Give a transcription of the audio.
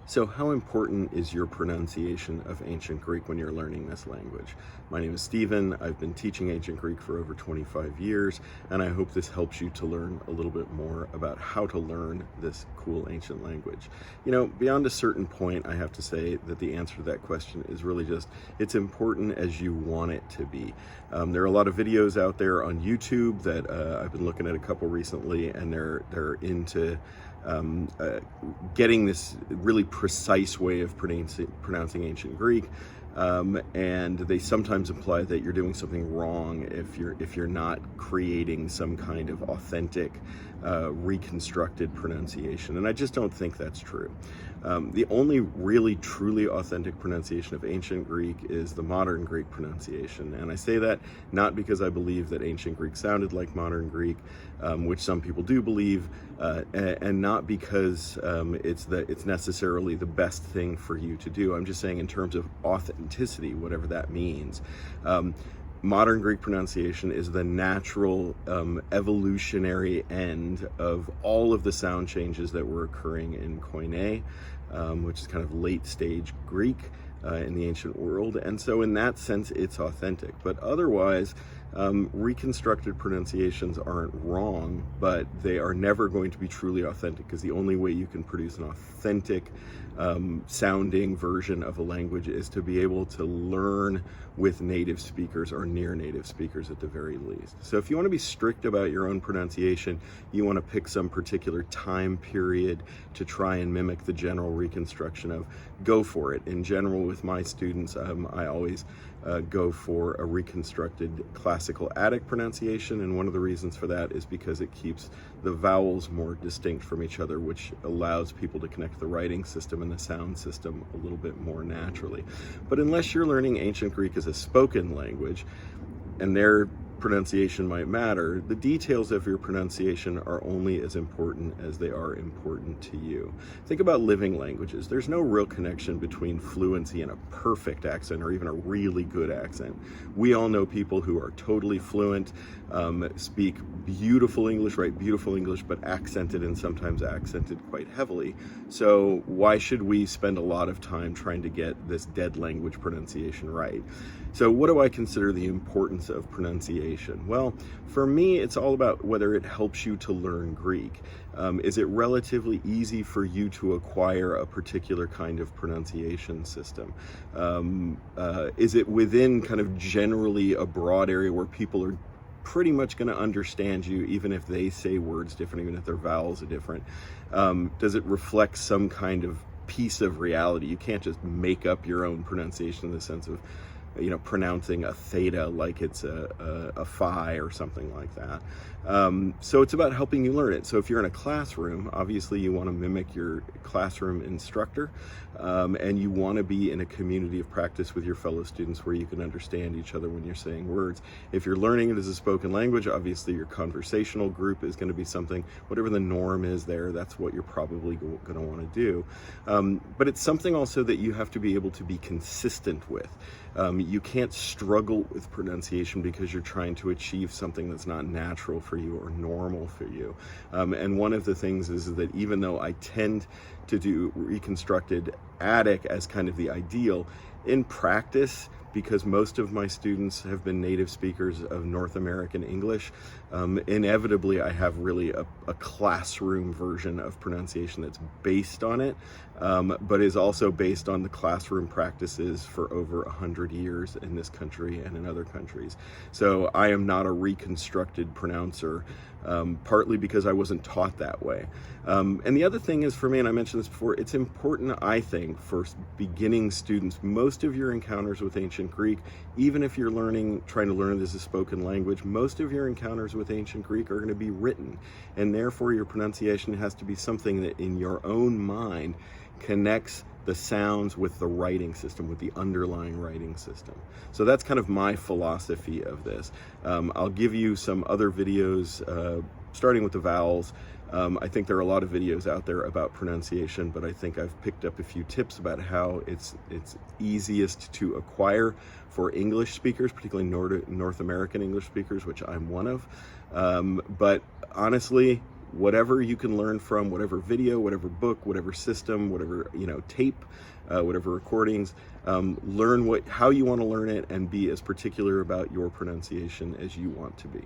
So how important is your pronunciation of Ancient Greek when you're learning this language? My name is Stephen. I've been teaching Ancient Greek for over 25 years, and I hope this helps you to learn a little bit more about how to learn this cool ancient language. You know, beyond a certain point, I have to say that the answer to that question is really just, it's important as you want it to be. There are a lot of videos out there on YouTube that I've been looking at a couple recently, and they're into getting this really precise way of pronouncing ancient Greek, and they sometimes imply that you're doing something wrong if you're not creating some kind of authentic, reconstructed pronunciation, and I just don't think that's true. The only really truly authentic pronunciation of ancient Greek is the modern Greek pronunciation, and I say that not because I believe that ancient Greek sounded like modern Greek, which some people do believe, and not because it's necessarily the best thing for you to do. I'm just saying in terms of authenticity, whatever that means. Modern Greek pronunciation is the natural evolutionary end of all of the sound changes that were occurring in Koine, which is kind of late stage Greek in the ancient world. And so in that sense, it's authentic. But otherwise, reconstructed pronunciations aren't wrong, but they are never going to be truly authentic, because the only way you can produce an authentic sounding version of a language is to be able to learn with native speakers, or near native speakers at the very least. So if you want to be strict about your own pronunciation, you want to pick some particular time period to try and mimic the general reconstruction of, go for it. In general, with my students, I always go for a reconstructed classical Attic pronunciation, and one of the reasons for that is because it keeps the vowels more distinct from each other, which allows people to connect the writing system and the sound system a little bit more naturally. But unless you're learning ancient Greek as a spoken language, and their pronunciation might matter, the details of your pronunciation are only as important as they are important to you. Think about living languages. There's no real connection between fluency and a perfect accent, or even a really good accent. We all know people who are totally fluent, speak beautiful English, write beautiful English, but accented, and sometimes accented quite heavily. So why should we spend a lot of time trying to get this dead language pronunciation right? So what do I consider the importance of pronunciation? Well, for me, it's all about whether it helps you to learn Greek. Is it relatively easy for you to acquire a particular kind of pronunciation system? Is it within kind of generally a broad area where people are pretty much going to understand you, even if they say words different, even if their vowels are different? Does it reflect some kind of piece of reality? You can't just make up your own pronunciation in the sense of, you know, pronouncing a theta like it's a phi or something like that. So it's about helping you learn it. So if you're in a classroom, obviously you want to mimic your classroom instructor, and you want to be in a community of practice with your fellow students where you can understand each other when you're saying words. If you're learning it as a spoken language, obviously your conversational group is going to be something, whatever the norm is there, that's what you're probably going to want to do. But it's something also that you have to be able to be consistent with. You can't struggle with pronunciation because you're trying to achieve something that's not natural for you or normal for you. And one of the things is that even though I tend to do reconstructed Attic as kind of the ideal, in practice, because most of my students have been native speakers of North American English, inevitably I have really a classroom version of pronunciation that's based on it, but is also based on the classroom practices for over 100 years in this country and in other countries. So I am not a reconstructed pronouncer, partly because I wasn't taught that way. And the other thing is, for me, and I mentioned this before, it's important, I think, for beginning students, most of your encounters with ancient Greek, even if you're trying to learn this as a spoken language, most of your encounters with ancient Greek are going to be written, and therefore your pronunciation has to be something that in your own mind connects the sounds with the writing system, with the underlying writing system. So that's kind of my philosophy of this. I'll give you some other videos, starting with the vowels. I think there are a lot of videos out there about pronunciation, but I think I've picked up a few tips about how it's easiest to acquire for English speakers, particularly North American English speakers, which I'm one of. But honestly, whatever you can learn from, whatever video, whatever book, whatever system, whatever, tape, whatever recordings. Learn how you want to learn it, and be as particular about your pronunciation as you want to be.